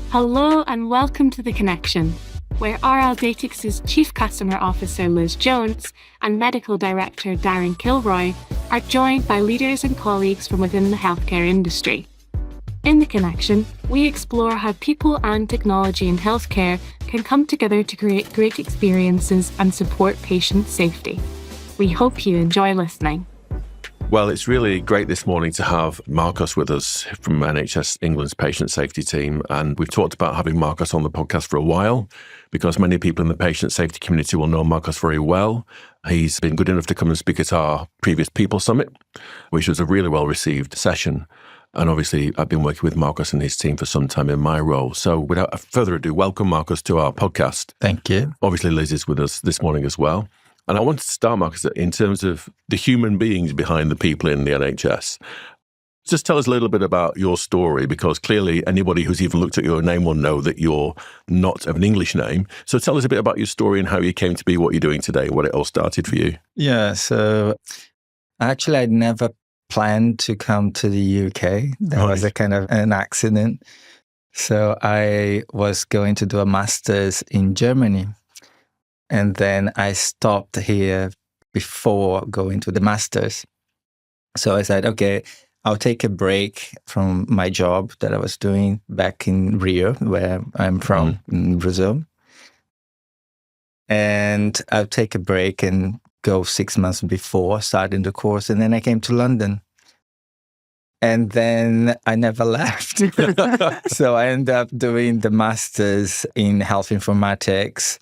Hello and welcome to The Connection, where RLDatix's Chief Customer Officer Liz Jones and Medical Director Darren Kilroy are joined by leaders and colleagues from within the healthcare industry. In The Connection, we explore how people and technology in healthcare can come together to create great experiences and support patient safety. We hope you enjoy listening. Well, it's really great this morning to have Marcos with us from NHS England's patient safety team. And we've talked about having Marcos on the podcast for a while because many people in the patient safety community will know Marcos very well. He's been good enough to come and speak at our previous People Summit, which was a really well-received session. And obviously, I've been working with Marcos and his team for some time in my role. So without further ado, welcome, Marcos, to our podcast. Thank you. Obviously, Liz is with us this morning as well. And I wanted to start, Marcos, in terms of the human beings behind the people in the NHS. Just tell us a little bit about your story, because clearly anybody who's even looked at your name will know that you're not of an English name. So tell us a bit about your story and how you came to be what you're doing today, what it all started for you. Yeah, so actually I never planned to come to the UK. That was a kind of an accident. So I was going to do a master's in Germany. And then I stopped here before going to the master's. So I said, okay, I'll take a break from my job that I was doing back in Rio, where I'm from, in Brazil. And I'll take a break and go 6 months before starting the course. And then I came to London. And then I never left. So I ended up doing the master's in health informatics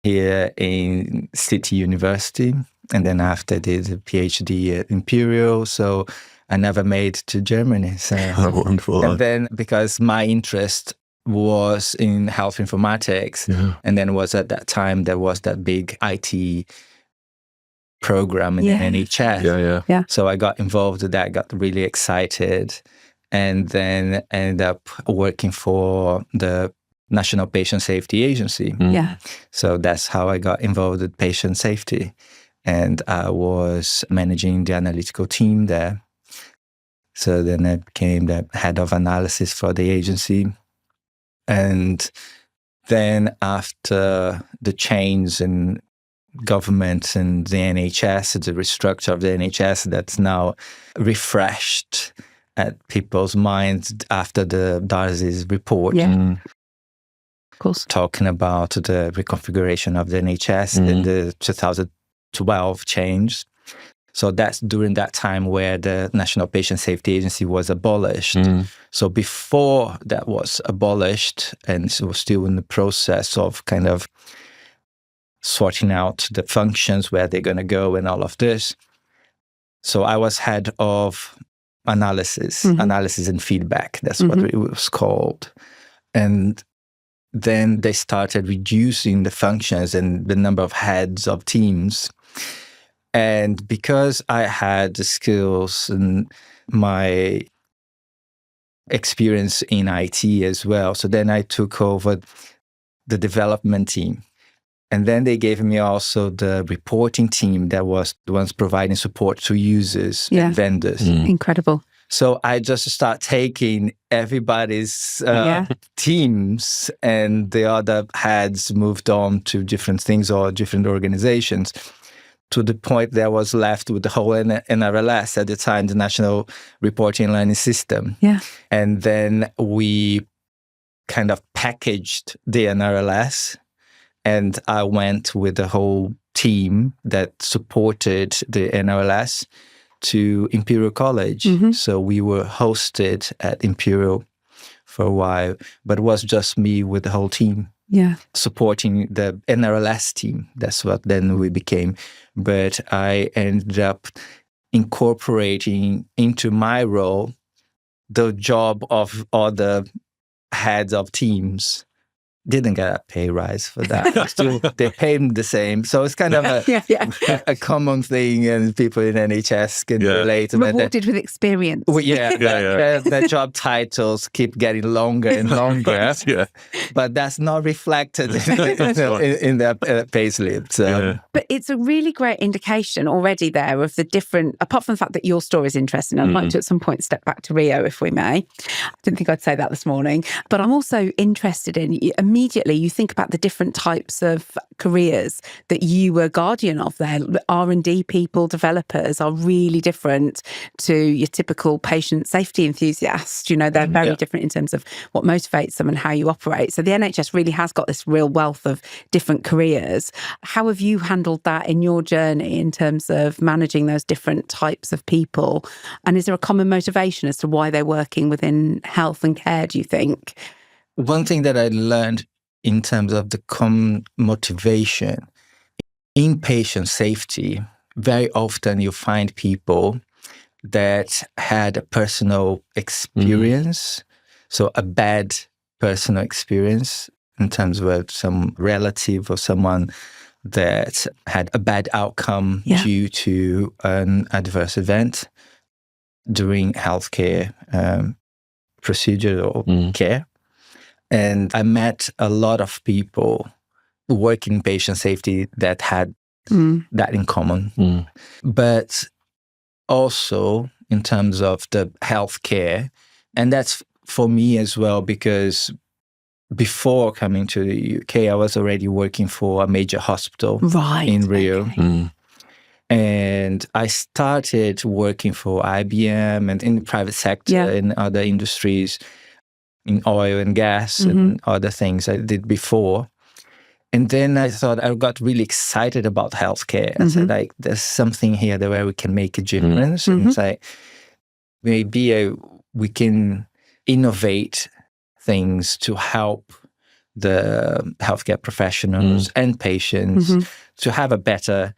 here in City University. And then after I did a PhD at Imperial. So I never made to Germany. So wonderful. And then because my interest was in health informatics, and then was at that time there was that big IT program in the NHS. Yeah. So I got involved with that, got really excited, and then ended up working for the National Patient Safety Agency. Yeah. So that's how I got involved with patient safety. And I was managing the analytical team there. So then I became the head of analysis for the agency. And then after the change in government and the NHS, the restructure of the NHS that's now refreshed at people's minds after the Darcy's report. Of course. Talking about the reconfiguration of the NHS in the 2012 change. So that's during that time where the National Patient Safety Agency was abolished. So before that was abolished, and it was still in the process of kind of sorting out the functions, where they're going to go and all of this. So I was head of analysis and feedback. That's what it was called. And then they started reducing the functions and the number of heads of teams. And because I had the skills and my experience in IT as well, so then I took over the development team. And then they gave me also the reporting team that was the ones providing support to users and vendors. Incredible. So I just start taking everybody's teams, and the other heads moved on to different things or different organizations, to the point that I was left with the whole NRLS at the time, the National Reporting and Learning System. And then we kind of packaged the NRLS, and I went with the whole team that supported the NRLS to Imperial College. So we were hosted at Imperial for a while, but it was just me with the whole team. Supporting the NRLS team. That's what then we became. But I ended up incorporating into my role the job of other heads of teams didn't get a pay rise for that. Still, they pay them the same. So it's kind of a common thing, and people in NHS can relate. Rewarded with experience. Well, their job titles keep getting longer and longer, but that's not reflected in their pay slip. So. But it's a really great indication already there of the different, apart from the fact that your story is interesting, I'd like to at some point step back to Rio, if we may. I didn't think I'd say that this morning, but I'm also interested in, immediately you think about the different types of careers that you were guardian of there. R&D people, developers are really different to your typical patient safety enthusiast. They're very different in terms of what motivates them and how you operate. So the NHS really has got this real wealth of different careers. How have you handled that in your journey in terms of managing those different types of people? And is there a common motivation as to why they're working within health and care, do you think? One thing that I learned in terms of the common motivation in patient safety, very often you find people that had a personal experience, so a bad personal experience in terms of some relative or someone that had a bad outcome due to an adverse event during healthcare procedure or care. And I met a lot of people working in patient safety that had that in common. But also in terms of the healthcare, and that's for me as well, because before coming to the UK, I was already working for a major hospital in Rio. Okay. And I started working for IBM and in the private sector in other industries, in oil and gas and other things I did before. And then I thought, I got really excited about healthcare. I said, there's something here where we can make a difference. And it's like, maybe we can innovate things to help the healthcare professionals and patients to have a better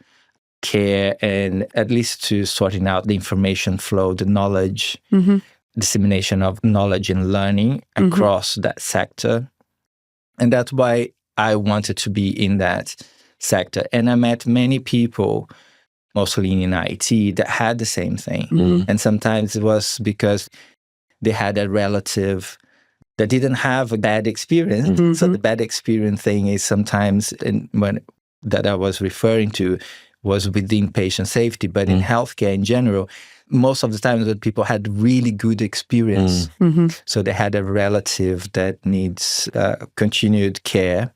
care, and at least to sorting out the information flow, the knowledge, dissemination of knowledge and learning across that sector. And that's why I wanted to be in that sector. And I met many people, mostly in IT, that had the same thing. And sometimes it was because they had a relative that didn't have a bad experience. So the bad experience thing is sometimes, that I was referring to, was within patient safety, but in healthcare in general, most of the times that people had really good experience. So they had a relative that needs continued care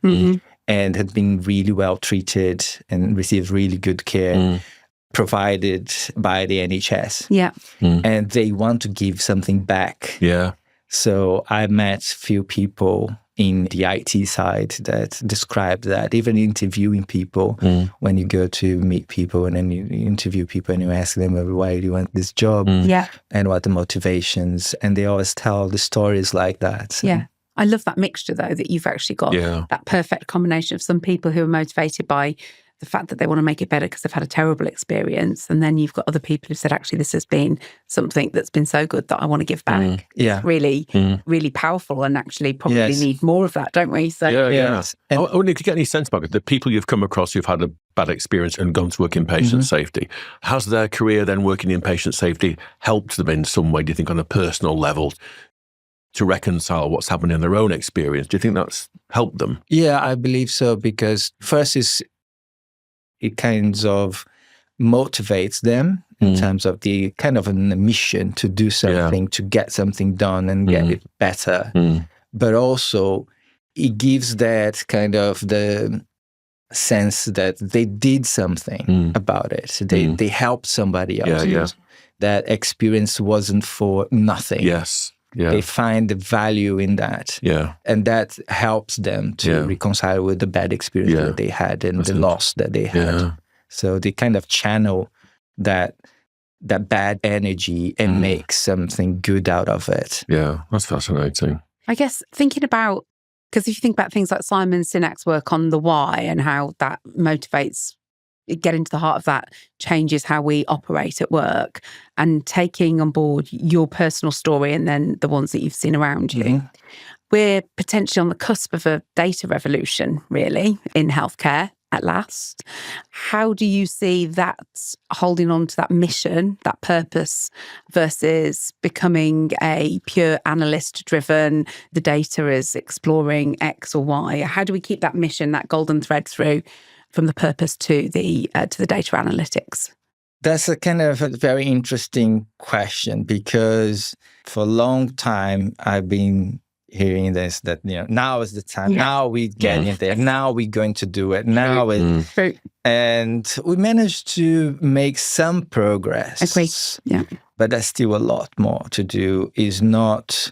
and had been really well treated and received really good care provided by the NHS. And they want to give something back. So I met few people in the IT side that described that, even interviewing people, when you go to meet people and then you interview people and you ask them, why do you want this job? And what the motivations, and they always tell the stories like that. I love that mixture, though, that you've actually got that perfect combination of some people who are motivated by the fact that they want to make it better because they've had a terrible experience. And then you've got other people who said, actually, this has been something that's been so good that I want to give back. It's really, really powerful, and actually probably need more of that, don't we? So, I wonder if you get any sense, Margaret, the people you've come across who've had a bad experience and gone to work in patient safety, has their career then working in patient safety helped them in some way, do you think, on a personal level, to reconcile what's happened in their own experience? Do you think that's helped them? Yeah, I believe so, because first it kind of motivates them in terms of the kind of a mission to do something, to get something done and get it better. But also it gives that kind of the sense that they did something about it. They helped somebody else. That experience wasn't for nothing. They find the value in that. And that helps them to reconcile with the bad experience that they had and the loss that they had. So they kind of channel that bad energy and make something good out of it. Yeah, that's fascinating. I guess thinking about, because if you think about things like Simon Sinek's work on the why and how that motivates, getting to the heart of that changes how we operate at work, and taking on board your personal story and then the ones that you've seen around you. we're potentially on the cusp of a data revolution, really, in healthcare at last. How do you see that holding on to that mission, that purpose, versus becoming a pure analyst-driven, the data is exploring X or Y? How do we keep that mission, that golden thread through from the purpose to the data analytics? That's a kind of a very interesting question, because for a long time I've been hearing this, that now is the time, now we're getting there, now we're going to do it, now and we managed to make some progress. Agree. Yeah. But there's still a lot more to do. Is not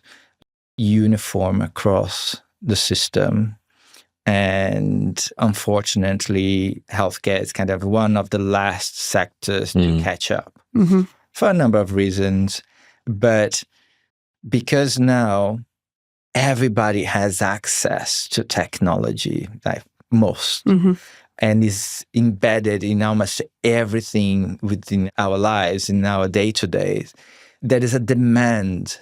uniform across the system. And unfortunately, healthcare is kind of one of the last sectors to catch up for a number of reasons. But because now everybody has access to technology, like most, and is embedded in almost everything within our lives, in our day-to-day, there is a demand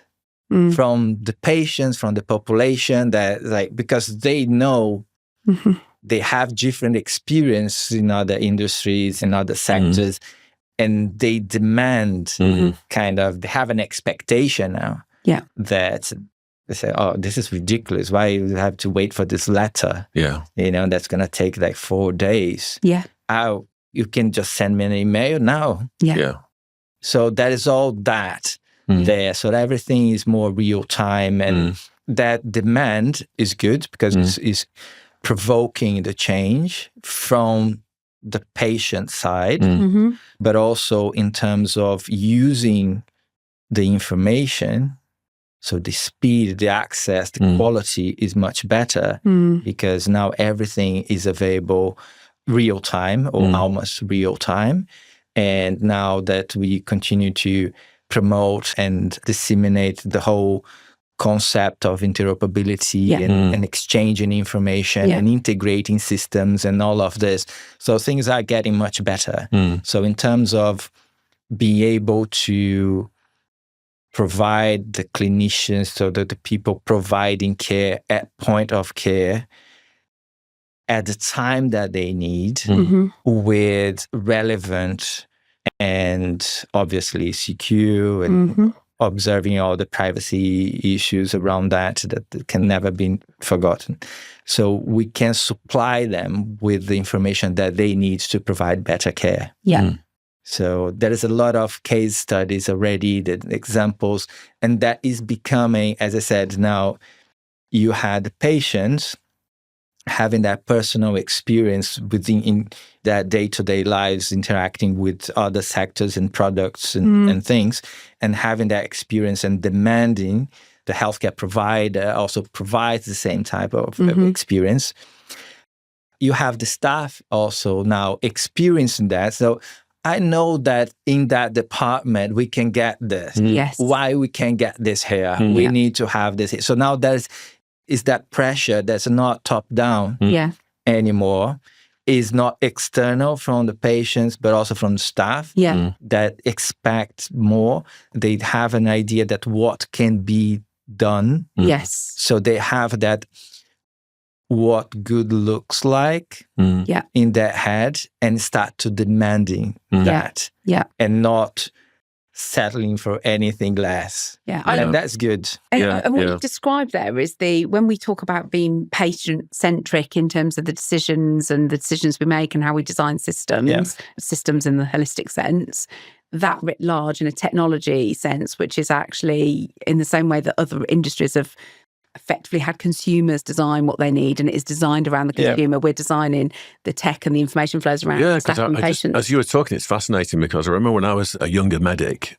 from the patients, from the population, that because they know they have different experience in other industries, in other sectors, and they demand they have an expectation now that they say, oh, this is ridiculous. Why you have to wait for this letter? Yeah. That's going to take like 4 days. Yeah. You can just send me an email now. Yeah. So that is all that there. So everything is more real time, and that demand is good because it's provoking the change from the patient side, but also in terms of using the information. So the speed, the access, the quality is much better because now everything is available real time or almost real time. And now that we continue to promote and disseminate the whole concept of interoperability and exchanging information and integrating systems and all of this. So things are getting much better. So in terms of being able to provide the clinicians, so that the people providing care at point of care at the time that they need with relevant and obviously secure and observing all the privacy issues around that can never be forgotten. So we can supply them with the information that they need to provide better care. Yeah. So there is a lot of case studies already, the examples, and that is becoming, as I said, now you had patients having that personal experience in their day-to-day lives, interacting with other sectors and products and things, and having that experience and demanding the healthcare provider also provides the same type of experience. You have the staff also now experiencing that. So I know that in that department, we can get this. Yes. Why we can't get this here? We need to have this here. So now is that pressure that's not top-down anymore, is not external from the patients, but also from the staff that expect more. They have an idea that what can be done. Yes. So they have that what good looks like in their head and start to demanding that and not settling for anything less. And that's good. And what you've described there is when we talk about being patient-centric in terms of the decisions and the decisions we make and how we design systems, systems in the holistic sense, that writ large in a technology sense, which is actually in the same way that other industries have effectively had consumers design what they need, and it is designed around the consumer. We're designing the tech and the information flows around staff and patients. As you were talking, it's fascinating because I remember when I was a younger medic,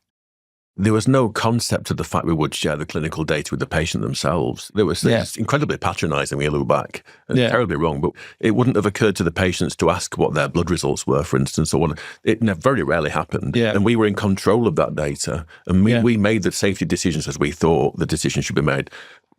there was no concept of the fact we would share the clinical data with the patient themselves. There was it's incredibly patronising when you look back, and terribly wrong, but it wouldn't have occurred to the patients to ask what their blood results were, for instance, or what. It very rarely happened. And we were in control of that data, and we made the safety decisions as we thought the decision should be made.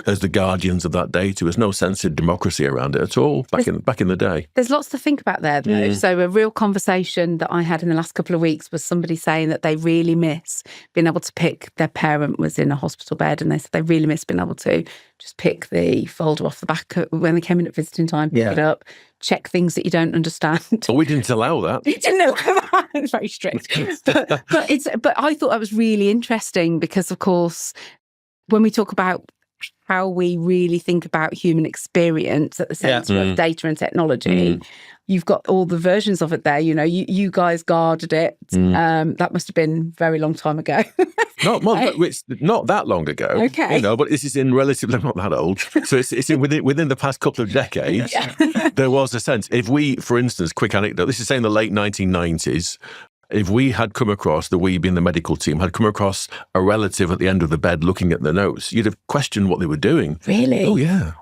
as the guardians of that data. There's no sense of democracy around it at all back in the day. There's lots to think about there, though. So a real conversation that I had in the last couple of weeks was somebody saying that they really miss being able to pick, their parent was in a hospital bed, and they said they really miss being able to just pick the folder off the back when they came in at visiting time, pick it up, check things that you don't understand. Well, we didn't allow that. We didn't allow that. It's very strict. but I thought that was really interesting because, of course, when we talk about how we really think about human experience at the centre of data and technology, you've got all the versions of it there. You know, you guys guarded it. That must have been a very long time ago. It's not that long ago. Okay. You know, but this is in relatively, I'm not that old. So it's within the past couple of decades, there was a sense. If we, for instance, quick anecdote, this is saying the late 1990s, if we had come across, we being the medical team, had come across a relative at the end of the bed looking at the notes, you'd have questioned what they were doing. Really? Oh, yeah.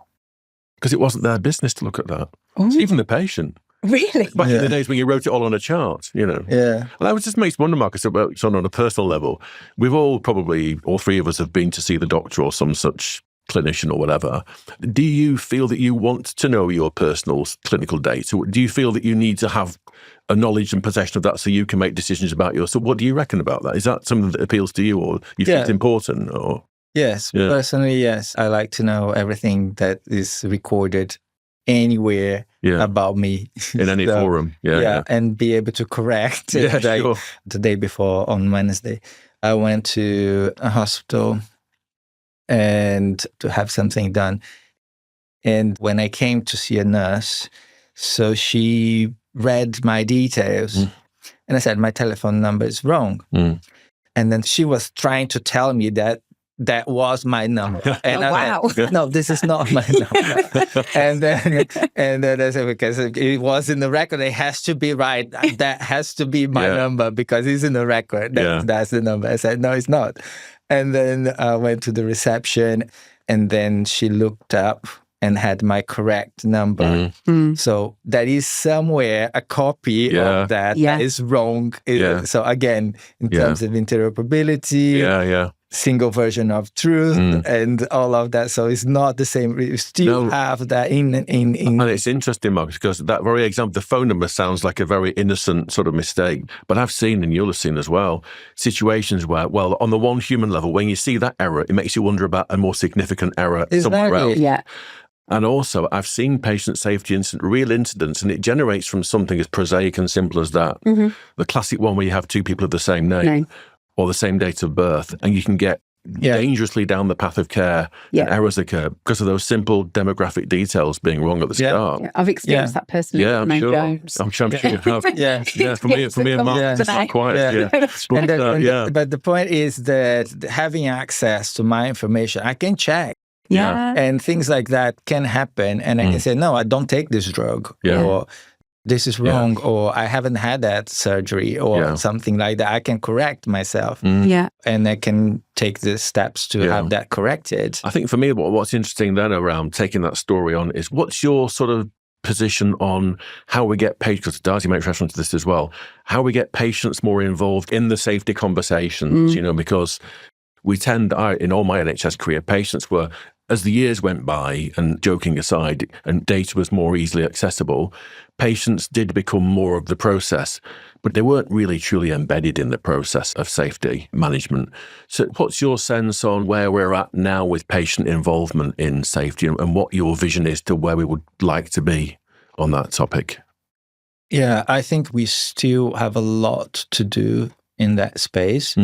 Because it wasn't their business to look at that. Even the patient. Really? Back in the days when you wrote it all on a chart, you know. Yeah. Well, that just makes me wonder, Marcus, about so on a personal level. We've all probably, all three of us have been to see the doctor or some such clinician or whatever. Do you feel that you want to know your personal clinical data? Do you feel that you need to have a knowledge and possession of that so you can make decisions about yours? So what do you reckon about that? Is that something that appeals to you, or you think it's important? Or Yes, personally, yes. I like to know everything that is recorded anywhere about me. In any forum. Yeah. And be able to correct it. Sure. The day before, on Wednesday, I went to a hospital and to have something done. And when I came to see a nurse, so she read my details and I said, my telephone number is wrong. And then she was trying to tell me that was my number. And I said, no, this is not my number. and then I said, because it was in the record, it has to be right. That has to be my number because it's in the record. That's the number. I said, no, it's not. And then I went to the reception, and then she looked up and had my correct number. So that is somewhere a copy of that is wrong. So again, in terms of interoperability, single version of truth and all of that. So it's not the same. We still have that in. And it's interesting, Marcus, because that very example, the phone number sounds like a very innocent sort of mistake. But I've seen, and you'll have seen as well, situations where, well, on the one human level, when you see that error, it makes you wonder about a more significant error somewhere else. Yeah. And also, I've seen patient safety real incidents, and it generates from something as prosaic and simple as that. The classic one where you have two people of the same name. Or the same date of birth, and you can get dangerously down the path of care, and errors occur because of those simple demographic details being wrong at the start. Yeah. I've experienced that personally. Yeah, I'm sure. Jones. I'm sure you have. For me and Mark, it's not quite. But the point is that having access to my information, I can check. And things like that can happen, and I can say, no, I don't take this drug, or this is wrong, or I haven't had that surgery, or something like that. I can correct myself, and I can take the steps to have that corrected. I think for me, what's interesting then around taking that story on is, what's your sort of position on how we get patients, because Darcy makes reference to this as well, how we get patients more involved in the safety conversations, you know, because we tend, in all my NHS career, patients were, as the years went by, and joking aside, and data was more easily accessible, patients did become more of the process, but they weren't really truly embedded in the process of safety management. So what's your sense on where we're at now with patient involvement in safety, and what your vision is to where we would like to be on that topic? Yeah, I think we still have a lot to do in that space.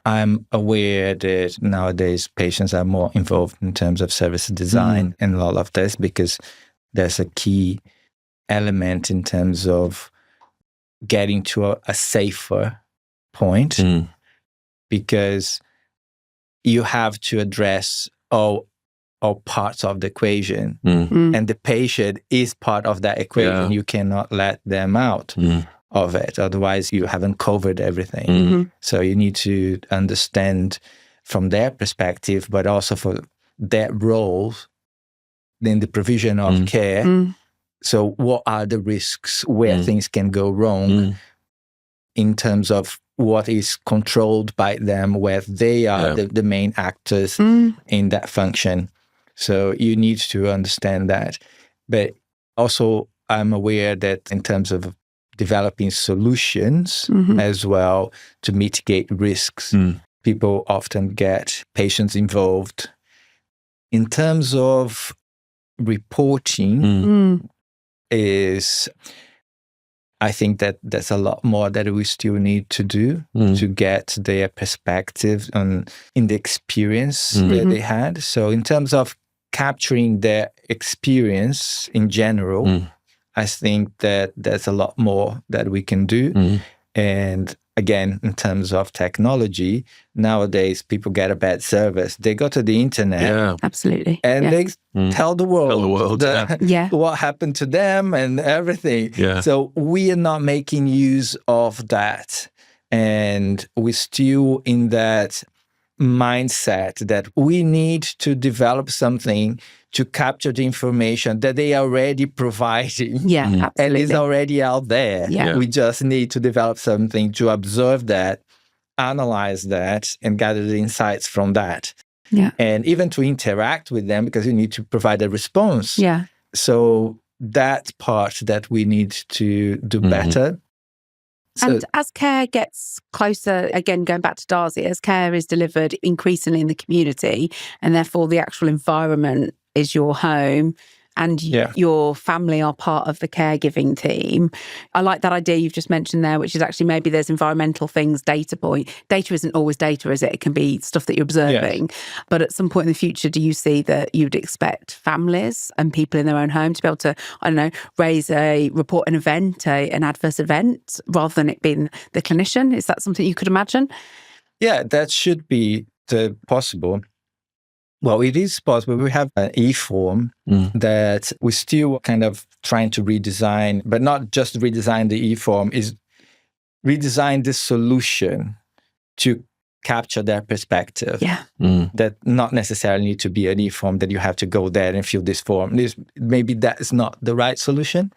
I'm aware that nowadays patients are more involved in terms of service design and all of this, because there's a key element in terms of getting to a safer point, because you have to address all parts of the equation, and the patient is part of that equation. You cannot let them out of it. Otherwise, you haven't covered everything. So you need to understand from their perspective, but also for their role in the provision of care. So what are the risks where things can go wrong in terms of what is controlled by them, where they are the main actors in that function. So you need to understand that. But also, I'm aware that in terms of developing solutions as well to mitigate risks, people often get patients involved. In terms of reporting, I think that there's a lot more that we still need to do to get their perspective in the experience that they had. So in terms of capturing their experience in general, I think that there's a lot more that we can do. And again, in terms of technology, nowadays people get a bad service. They go to the internet. Absolutely. And they tell the world, what happened to them and everything. So we are not making use of that. And we're still in that mindset that we need to develop something to capture the information that they are already providing. Absolutely. And it's already out there. We just need to develop something to observe that, analyze that, and gather the insights from that. And even to interact with them, because you need to provide a response. So that part that we need to do better. And as care gets closer, again, going back to Darcy, as care is delivered increasingly in the community, and therefore the actual environment is your home, and your family are part of the caregiving team. I like that idea you've just mentioned there, which is actually maybe there's environmental things, data point. Data isn't always data, is it? It can be stuff that you're observing. But at some point in the future, do you see that you'd expect families and people in their own home to be able to, I don't know, report an event, an adverse event, rather than it being the clinician? Is that something you could imagine? Yeah, that should be possible. Well, it is possible. We have an e-form that we're still kind of trying to redesign, but not just redesign the e-form, is redesign the solution to capture their perspective. That not necessarily need to be an e-form that you have to go there and fill this form. Maybe that is not the right solution.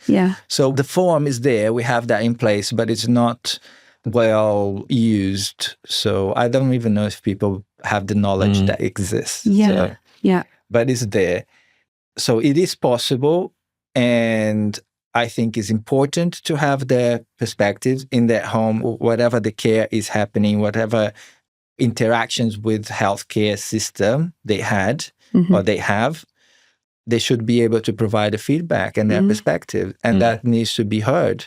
So the form is there. We have that in place, but it's not well used. So I don't even know if people have the knowledge that exists. But it's there. So it is possible. And I think it's important to have their perspectives in their home, whatever the care is happening, whatever interactions with healthcare system they had or they have, they should be able to provide a feedback and their perspective. And that needs to be heard.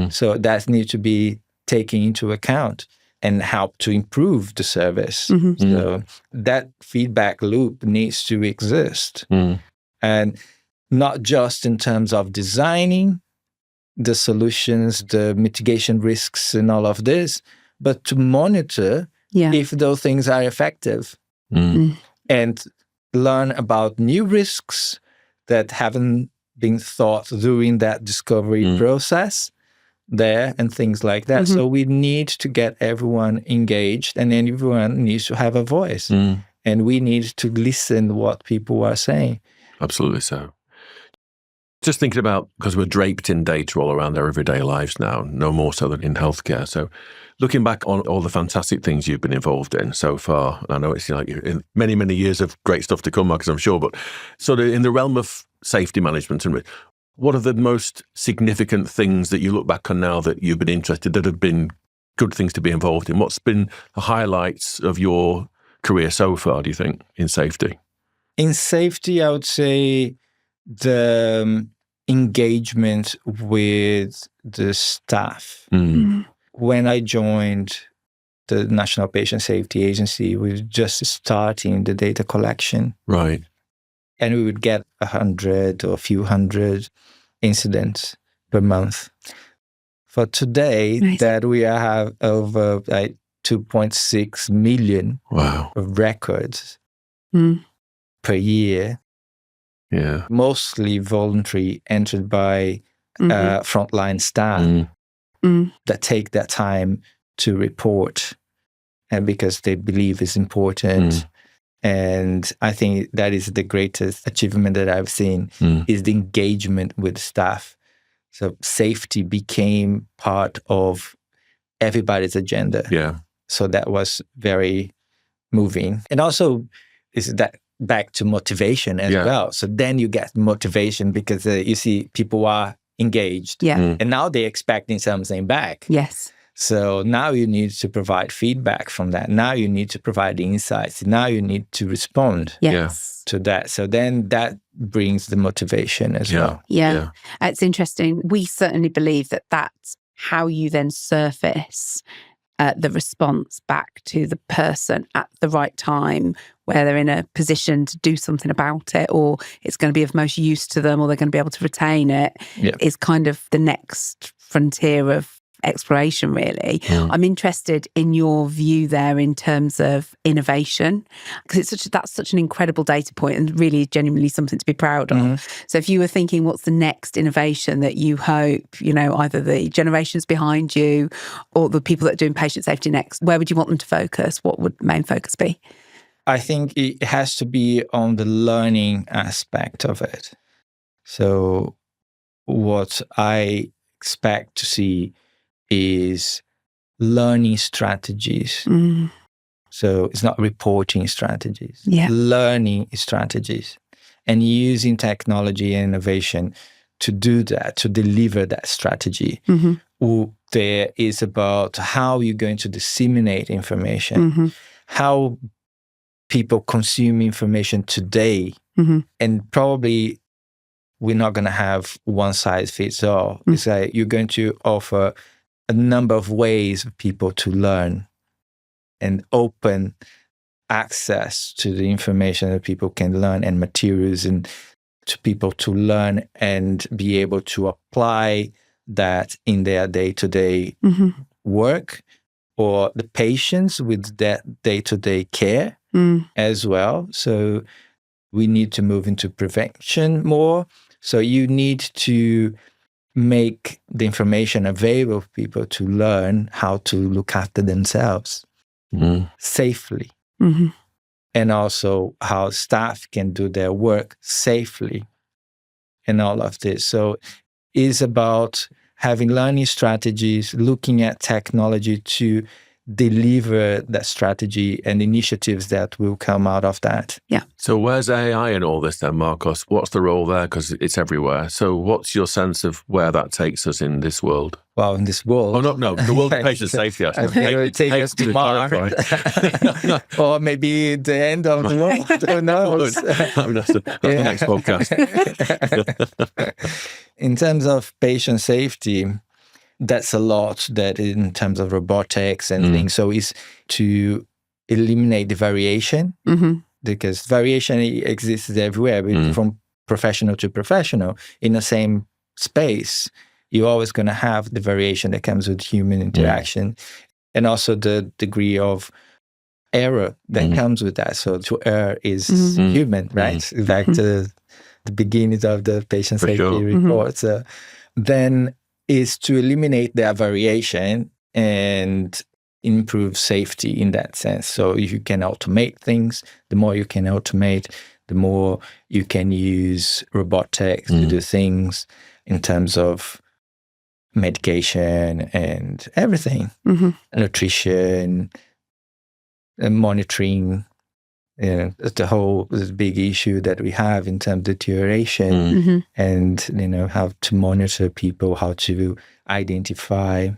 So that needs to be taken into account and help to improve the service. So that feedback loop needs to exist. And not just in terms of designing the solutions, the mitigation risks and all of this, but to monitor if those things are effective and learn about new risks that haven't been thought during that discovery process there and things like that. So we need to get everyone engaged, and then everyone needs to have a voice. And we need to listen to what people are saying. Absolutely so. Just thinking about, because we're draped in data all around our everyday lives now, no more so than in healthcare. So looking back on all the fantastic things you've been involved in so far, I know it's like in many, many years of great stuff to come, Marcus, I'm sure, but sort of in the realm of safety management, and what are the most significant things that you look back on now that you've been interested, that have been good things to be involved in? What's been the highlights of your career so far, do you think, in safety? In safety, I would say the engagement with the staff. When I joined the National Patient Safety Agency, we were just starting the data collection. Right. And we would get 100 or a few hundred incidents per month. For today, that we have over 2.6 million records per year. Mostly voluntary, entered by frontline staff that take that time to report, and because they believe it's important. And I think that is the greatest achievement that I've seen, is the engagement with staff. So safety became part of everybody's agenda. So that was very moving. And also is that back to motivation as well. So then you get motivation because you see people are engaged. And now they're expecting something back. Yes. So now you need to provide feedback from that. Now you need to provide insights. Now you need to respond to that. So then that brings the motivation as well. Yeah. It's interesting. We certainly believe that that's how you then surface the response back to the person at the right time, where they're in a position to do something about it, or it's going to be of most use to them, or they're going to be able to retain it, is kind of the next frontier of exploration, really. I'm interested in your view there in terms of innovation, because that's such an incredible data point and really genuinely something to be proud of. So if you were thinking, what's the next innovation that you hope, either the generations behind you or the people that are doing patient safety next, where would you want them to focus? What would the main focus be? I think it has to be on the learning aspect of it. So what I expect to see is learning strategies. So it's not reporting strategies, learning strategies, and using technology and innovation to do that, to deliver that strategy. There is about how you're going to disseminate information, how people consume information today, and probably we're not going to have one size fits all. It's like you're going to offer a number of ways for people to learn and open access to the information that people can learn and materials, and to people to learn and be able to apply that in their day-to-day work, or the patients with that day-to-day care as well. So we need to move into prevention more. So you need to make the information available for people to learn how to look after themselves safely, and also how staff can do their work safely, and all of this. So it's about having learning strategies, looking at technology to deliver that strategy and initiatives that will come out of that. So where's AI in all this then, Marcos? What's the role there? Because it's everywhere. So what's your sense of where that takes us in this world? Well, in this world... Oh, no, the world of patient safety. I think it would take us to Mars. Or maybe the end of the world. Who knows? That's the next podcast. In terms of patient safety, that's a lot that in terms of robotics and things. So it's to eliminate the variation, because variation exists everywhere, from professional to professional in the same space. You're always going to have the variation that comes with human interaction, and also the degree of error that comes with that. So to err is human, right? Back to the beginnings of the patient safety report. So then is to eliminate that variation and improve safety in that sense. So if you can automate things, the more you can automate, the more you can use robotics to do things in terms of medication and everything, nutrition, and monitoring. The big issue that we have in terms of deterioration, and how to monitor people, how to identify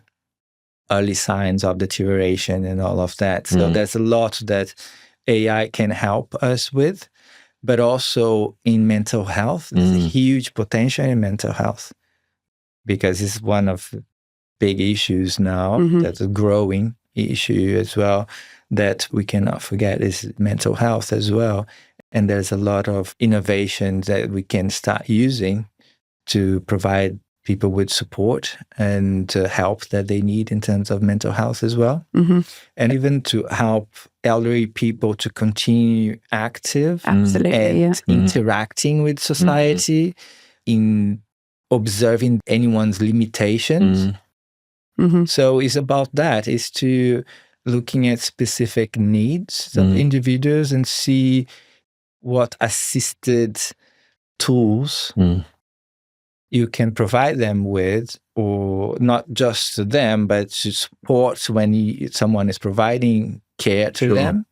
early signs of deterioration and all of that. So there's a lot that AI can help us with, but also in mental health. There's a huge potential in mental health, because it's one of the big issues now, that's a growing issue as well, that we cannot forget is mental health as well. And there's a lot of innovations that we can start using to provide people with support and help that they need in terms of mental health as well. And even to help elderly people to continue active and interacting with society, in observing anyone's limitations. So it's about that, is to looking at specific needs of individuals and see what assisted tools you can provide them with, or not just to them, but to support when someone is providing care to them.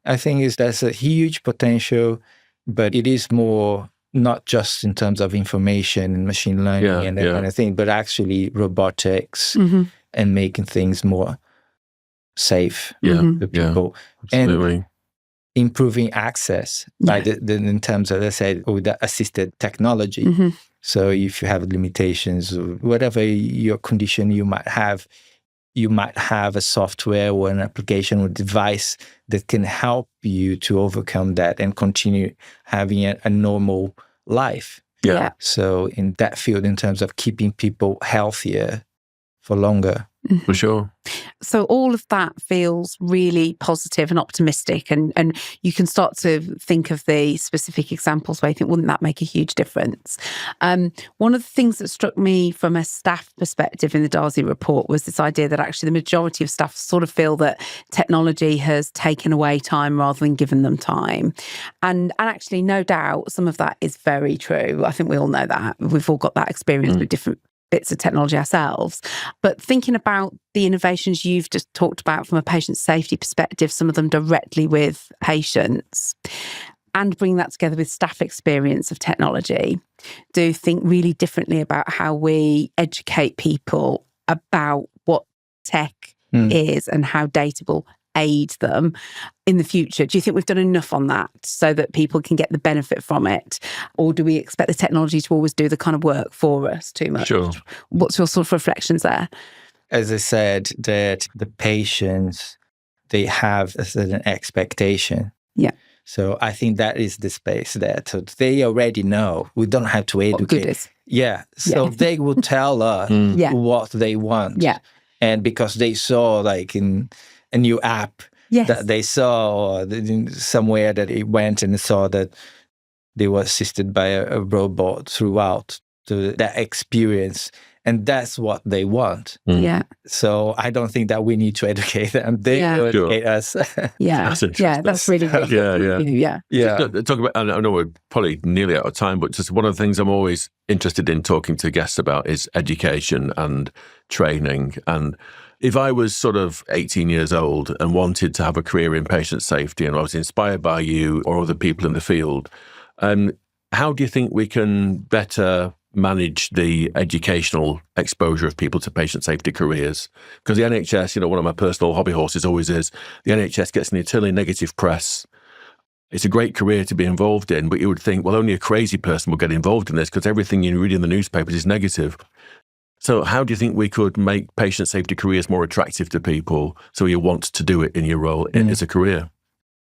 I think there's a huge potential, but it is more not just in terms of information and machine learning and that kind of thing, but actually robotics and making things more safe for people. Absolutely. And improving access in terms of, let's say, with the assisted technology. So if you have limitations or whatever your condition you might have a software or an application or device that can help you to overcome that and continue having a normal life. Yeah. So in that field, in terms of keeping people healthier for longer. For sure. So all of that feels really positive and optimistic, and you can start to think of the specific examples where you think, wouldn't that make a huge difference? One of the things that struck me from a staff perspective in the Darcy report was this idea that actually the majority of staff sort of feel that technology has taken away time rather than given them time. And actually, no doubt, some of that is very true. I think we all know that. We've all got that experience with different bits of technology ourselves. But thinking about the innovations you've just talked about from a patient safety perspective, some of them directly with patients, and bring that together with staff experience of technology, do think really differently about how we educate people about what tech is and how data will aid them in the future. Do you think we've done enough on that so that people can get the benefit from it? Or do we expect the technology to always do the kind of work for us too much? Sure. What's your sort of reflections there? As I said, that the patients, they have a certain expectation. Yeah. So I think that is the space there. So they already know. We don't have to educate. What good is. Yeah. So they will tell us what they want. Yeah. And because they saw like in a new app that they saw or somewhere that it went and saw that they were assisted by a robot throughout that experience. And that's what they want. Yeah. So I don't think that we need to educate them. They will educate us. That's really good. Yeah. Talk about, I know we're probably nearly out of time, but just one of the things I'm always interested in talking to guests about is education and training. And if I was sort of 18 years old and wanted to have a career in patient safety and I was inspired by you or other people in the field, how do you think we can better manage the educational exposure of people to patient safety careers? Because the NHS, one of my personal hobby horses always is, the NHS gets an eternally negative press. It's a great career to be involved in, but you would think, well, only a crazy person will get involved in this because everything you read in the newspapers is negative. So how do you think we could make patient safety careers more attractive to people so you want to do it in your role as a career?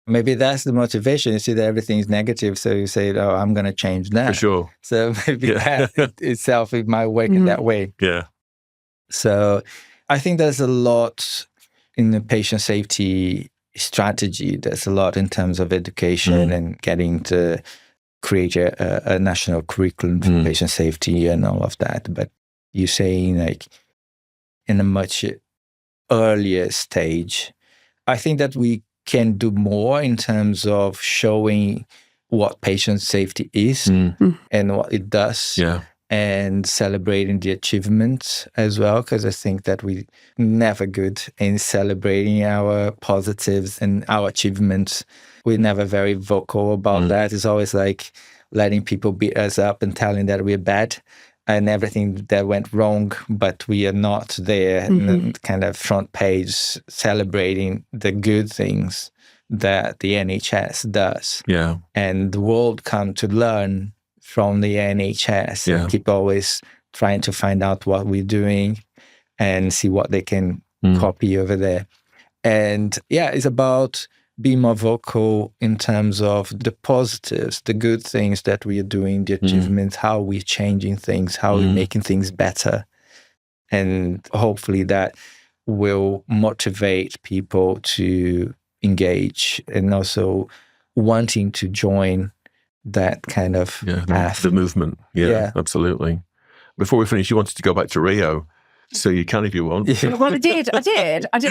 Maybe that's the motivation. You see that everything is negative, so you say, oh, I'm going to change that. For sure. So maybe that itself, it might work in that way. Yeah. So I think there's a lot in the patient safety strategy. There's a lot in terms of education and getting to create a national curriculum for patient safety and all of that. But you're saying like in a much earlier stage, I think that we can do more in terms of showing what patient safety is and what it does, and celebrating the achievements as well, because I think that we never good in celebrating our positives and our achievements. We're never very vocal about that. It's always like letting people beat us up and telling that we're bad and everything that went wrong, but we are not there in the kind of front page celebrating the good things that the NHS does. Yeah. And the world come to learn from the NHS and keep always trying to find out what we're doing and see what they can copy over there. And it's about being more vocal in terms of the positives, the good things that we are doing, the achievements, how we're changing things, how we're making things better. And hopefully that will motivate people to engage and also wanting to join that kind of path. The movement. Yeah, absolutely. Before we finish, you wanted to go back to Rio. So you can if you want. Well, I did.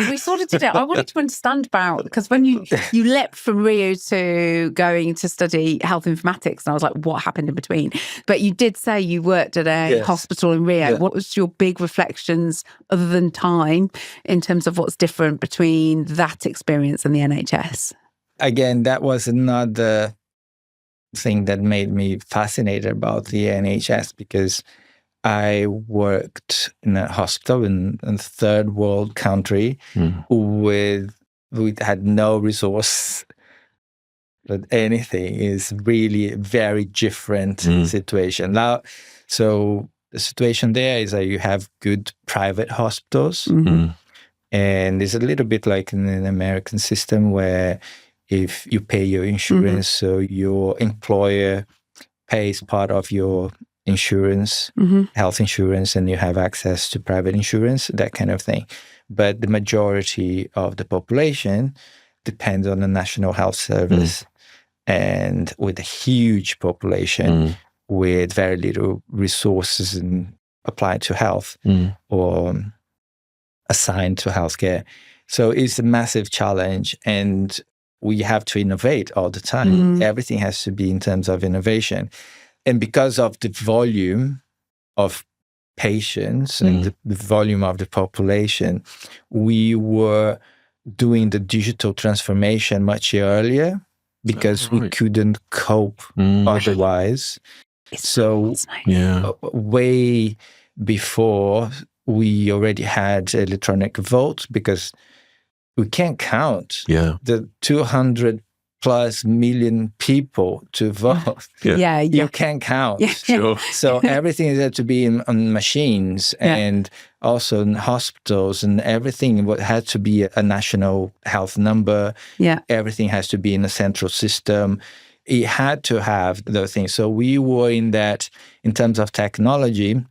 We sort of did it. I wanted to understand about, because when you leapt from Rio to going to study health informatics, and I was like, what happened in between? But you did say you worked at a hospital in Rio. Yeah. What was your big reflections, other than time, in terms of what's different between that experience and the NHS? again, that was another thing that made me fascinated about the NHS, because I worked in a hospital in a third world country we had no resource, but anything is really a very different situation. Now, so the situation there is that you have good private hospitals, and it's a little bit like in an American system where if you pay your insurance, so your employer pays part of your insurance, health insurance, and you have access to private insurance, that kind of thing. But the majority of the population depends on the National Health Service. And with a huge population with very little resources applied to health or assigned to healthcare. So it's a massive challenge, and we have to innovate all the time. Everything has to be in terms of innovation. And because of the volume of patients and the volume of the population, we were doing the digital transformation much earlier because we couldn't cope otherwise. So way before, we already had electronic votes, because we can't count the 200 plus million people to vote. You can't count. So everything had to be on machines and also in hospitals, and everything had to be a national health number. Everything has to be in a central system. It had to have those things. So we were in that, in terms of technology,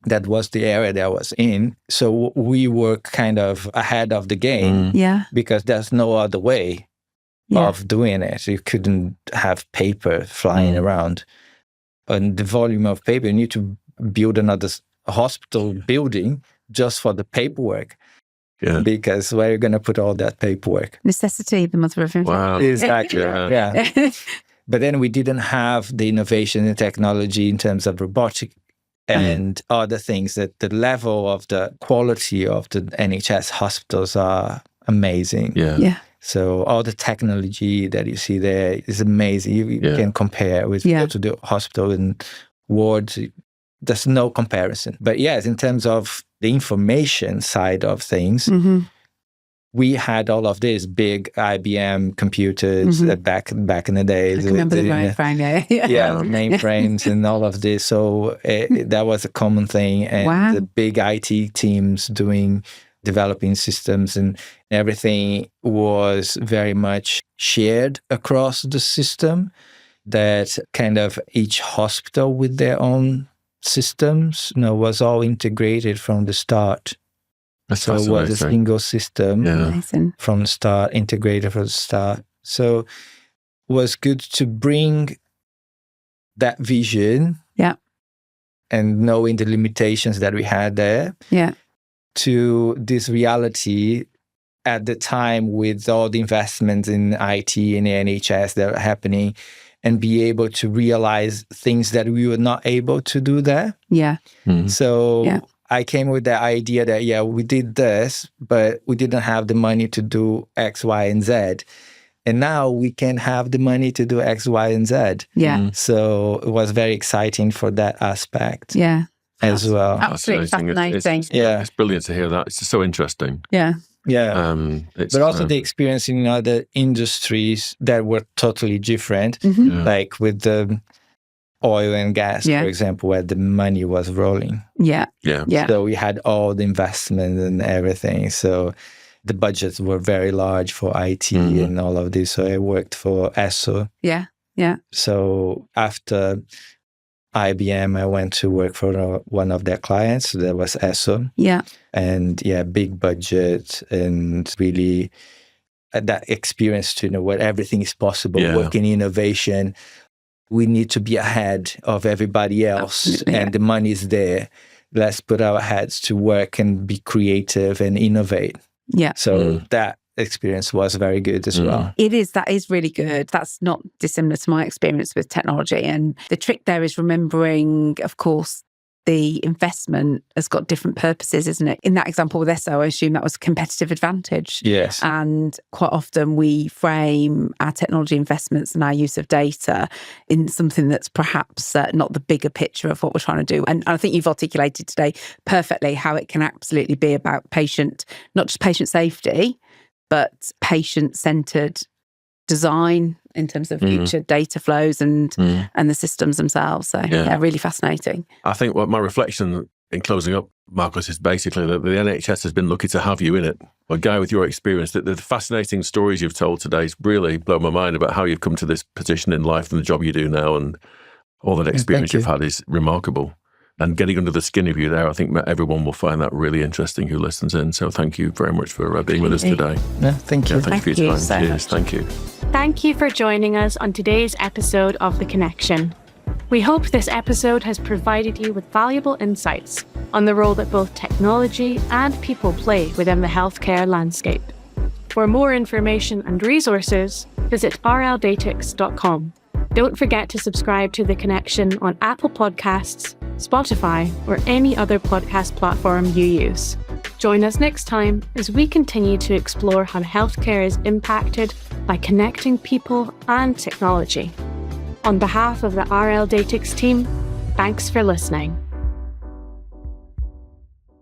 that was the area that I was in. So we were kind of ahead of the game because there's no other way of doing it. You couldn't have paper flying around. And the volume of paper, you need to build another hospital building just for the paperwork. Because where are you going to put all that paperwork? Necessity, the mother of invention. Wow. Exactly. But then we didn't have the innovation in technology in terms of robotic and other things. That the level of the quality of the NHS hospitals are amazing. So all the technology that you see there is amazing. You can compare with go to the hospital in wards. There's no comparison. But yes, in terms of the information side of things, we had all of these big IBM computers back in the days. I remember the mainframe, mainframes and all of this. So that was a common thing. And the big IT teams developing systems and everything was very much shared across the system, that kind of each hospital with their own systems, was all integrated from the start. So it was a single system from the start, integrated from the start. So it was good to bring that vision and knowing the limitations that we had there to this reality at the time, with all the investments in IT and the NHS that are happening, and be able to realize things that we were not able to do there. So I came with the idea that, we did this, but we didn't have the money to do X, Y, and Z. And now we can have the money to do X, Y, and Z. So it was very exciting for that aspect. As well. Absolutely fascinating. It's brilliant to hear that. It's just so interesting. But also the experience in other industries that were totally different, like with the oil and gas, for example, where the money was rolling. So we had all the investment and everything. So the budgets were very large for IT and all of this. So I worked for ESSO. So after IBM, I went to work for one of their clients. That was ESSO. And big budget, and really that experience to know what everything is possible, working in innovation. We need to be ahead of everybody else, and the money is there. Let's put our heads to work and be creative and innovate. So that experience was very good as well. It is. That is really good. That's not dissimilar to my experience with technology. And the trick there is remembering, of course, the investment has got different purposes, isn't it? In that example with ESSO, I assume that was a competitive advantage. Yes. And quite often we frame our technology investments and our use of data in something that's perhaps not the bigger picture of what we're trying to do. And I think you've articulated today perfectly how it can absolutely be about not just patient safety, but patient-centred design in terms of future data flows and the systems themselves. So really fascinating. I think what my reflection in closing up, Marcus, is basically that the NHS has been lucky to have you in it. A guy with your experience, the fascinating stories you've told today has really blown my mind about how you've come to this position in life and the job you do now, and all that experience you've had is remarkable. And getting under the skin of you there, I think everyone will find that really interesting who listens in. So thank you very much for being with us today. Yeah, thank you. Thank you for your time. So Cheers. Thank you. Thank you for joining us on today's episode of The Connection. We hope this episode has provided you with valuable insights on the role that both technology and people play within the healthcare landscape. For more information and resources, visit RLDatix.com. Don't forget to subscribe to The Connection on Apple Podcasts, Spotify, or any other podcast platform you use. Join us next time as we continue to explore how healthcare is impacted by connecting people and technology. On behalf of the RLDatix team, thanks for listening.